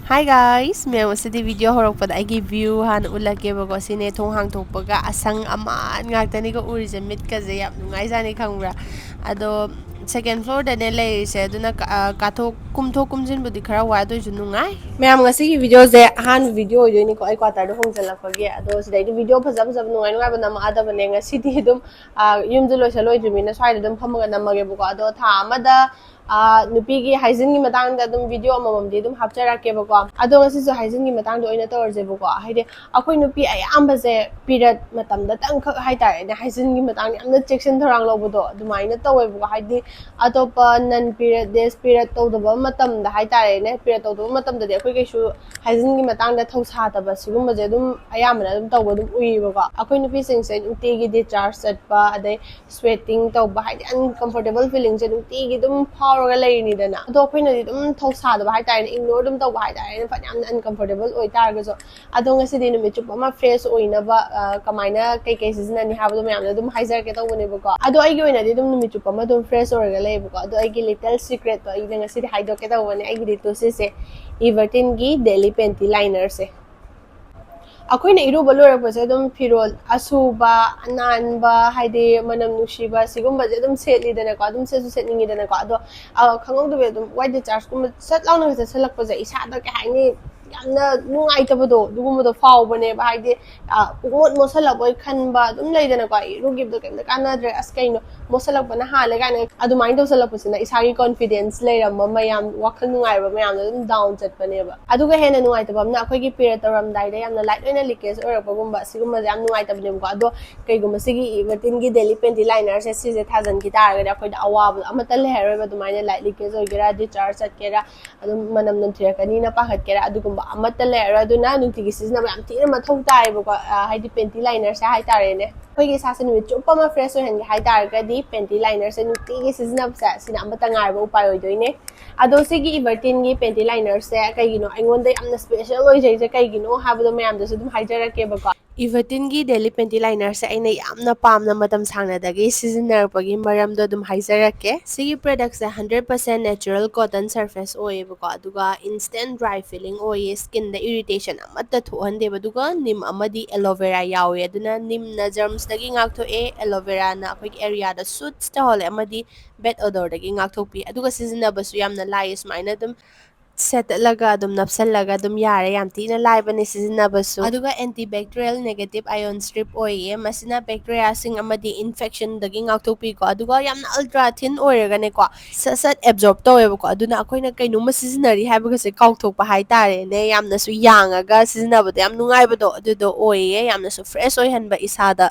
Hi guys! May masadi video horok pada ay view han ulake bago sine thong hang thokpaga asang aman ngakta ni ko uri mit kaze yap nungai jani khangra ado second floor da ne leise aduna kathok kumthok kumjin budi khara wa do junungai mayam ngasi ki video je han video yo ni ko ai quarter do hongjala page ado sidai video phajab phajab nungai nungai bana ma ada bane ngasi di dum yum julo saloi jumina swai dum phamaga namage buko ado tha amada nupi ki hygiene ki matang da dum video amam di dum hapchara ke bako ado ngasi so hygiene ki matang do ina tor je bako haide akoi nupi ayam ba je period matam da tang khak hai tare ne hygiene ki matang ni amna section thorang lo bodo dumai na tawai bako haide atopa non period days period to do ba matam da hai tare ne period to do matam da de akoi ke su hygiene ki matang da thau sa ta ba sigum ba je dum ayam na dum taw dum ui bako akoi nupi sing se uti ki discharge set pa ade sweating taw ba haide uncomfortable feeling je uti ki dum ga lay ni dana ado khoina di dum thosa da hai tare ignore dum taw hai tare fa yam uncomfortable oi tar ga so ado ngasi di numit chuppa ma fresh oina ba kamaina kai kai season ni ha dum yam dum haizer ke taw ne ba ado ai gi oina di dum numit chuppa ma dum fresh or ga lay ba ado ai gi little secret ba ai ngasi di haido ke taw ne ai gi to se everteen gi daily pantyliners se akoina iruba lorakpase dum firol asuba ananba haide manam nushiba sigumba je dum setli dana ko dum sesu setningi dana ko ado khangong du be dum white discharge kum sat launa se selak pa je isa da ka haini yamna nungai ta bodo dugum do faw bane ba haide umot mosala boy khanba dum lei dana ko irugib do kem da kana dre askaino mosalak bana hale ga ne adu mind do salak pusina isa gi confidence lei ram mayam wakhal nungai ba mayam dum down chat bane ba adu ga hena nungai ta bamna akoi gi period taram dai da yamna light oina leakage or bagumba sigumba jam nungai ta bane ko ado kai gumba sigi everteen gi daily pantyliners se se thousand ki tar ga akoi da awab amata le hero ba dumai light leakage or gira discharge chat kera adu manam nan thira kani na pa khat kera adu gumba amata le hero adu na nunti gi sizna ba am tina ma thau tai ba ko haidi pantyliners se hai tare ne koi gi sa se numit chuppa ma fresh hen gi hai tar ga di pantyliners se nunti gi sizna sa sina amata ngar ba upai oi doine ado sigi everteen gi pantyliners se kai gi no aingon dai amna special oi jai je kai gi no ha ba do mayam da su dum hai jara ke ba ko everteen gi daily pantyliners se aina yamna pamna matam sangna dagi seasoner pagi maram do dum haijarake sigi product se 100% natural cotton surface oil bako aduga instant dry feeling oil skin da irritation amata thohande baduga neem amadi aloe vera yawe aduna neem na germs dagi ngak tho aloe vera na akhoi area da suits ta hole amadi bed odor dagi ngak thopi aduga seasoner basu yamna lai ismaina dum set laga dum napsal laga dum yare yam tina lai bani seasoner basu aduga antibacterial negative ion strip oye masina bacteria sing amadi infection dagi ngaktopi ko aduga yamna ultra thin oiraga ne ko sat absorb towe ko aduna akoina kainu ma seasonary haibaga se kaukthokpa hai tare ne yamna su yangaga seasoner bado yam nungai bado adudo oye yamna su fresh oil hanba isada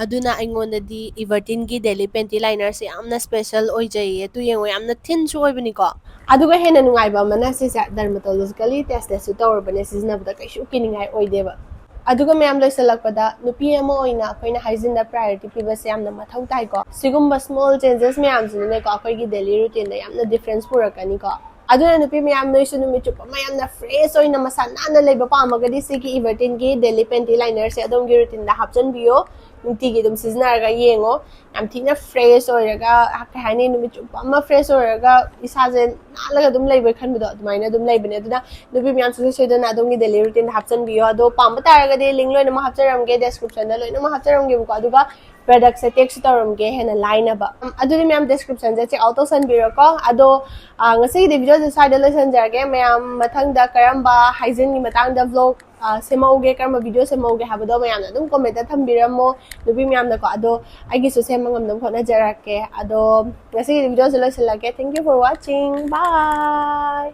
aduna aingonda di everteen gi daily pantyliners se yamna special oi jaiye tu yengo yamna thin su oibani ko aduga hena nungai ba mana se dermatologically tested su tawr bane season ba kai shu kiningai oi deba aduga mayam loisalakpada nupi ama oina akoina hygiene da priority piba se yamna mathau tai ko sigumba small changes mayam jine ko akoi gi daily routine da yamna difference purakani ko aduna nupi mayam noisu numit chuppa mayam na fresh oina masana na leiba pamagadi sigi everteen gi daily pantyliners se adom gi routine da hapchan biyo nunti gi dum seasoner ga yengo yam thina fresh oiraga ka hani numit chuppa ma fresh oiraga isa je nalaga dum leiba khanbado adumaina dum leibane aduna nupi mayam su se dana adom gi daily routine da hapchan biyo ado pamba taraga de link loina ma hapcharam ge description da loina ma hapcharam ge ko aduga product se text taram ge hena line ba aduni mayam description je check out san biro ko ado ngasi di video je side lesson jarge mayam mathang da karamba hygiene ni matang da vlog semauge karma video semauge habado mayam adum comment da thambiramo nubi mayam da ko ado agi so semangam dum khona jarake ado ngasi di video je lesson lage thank you for watching bye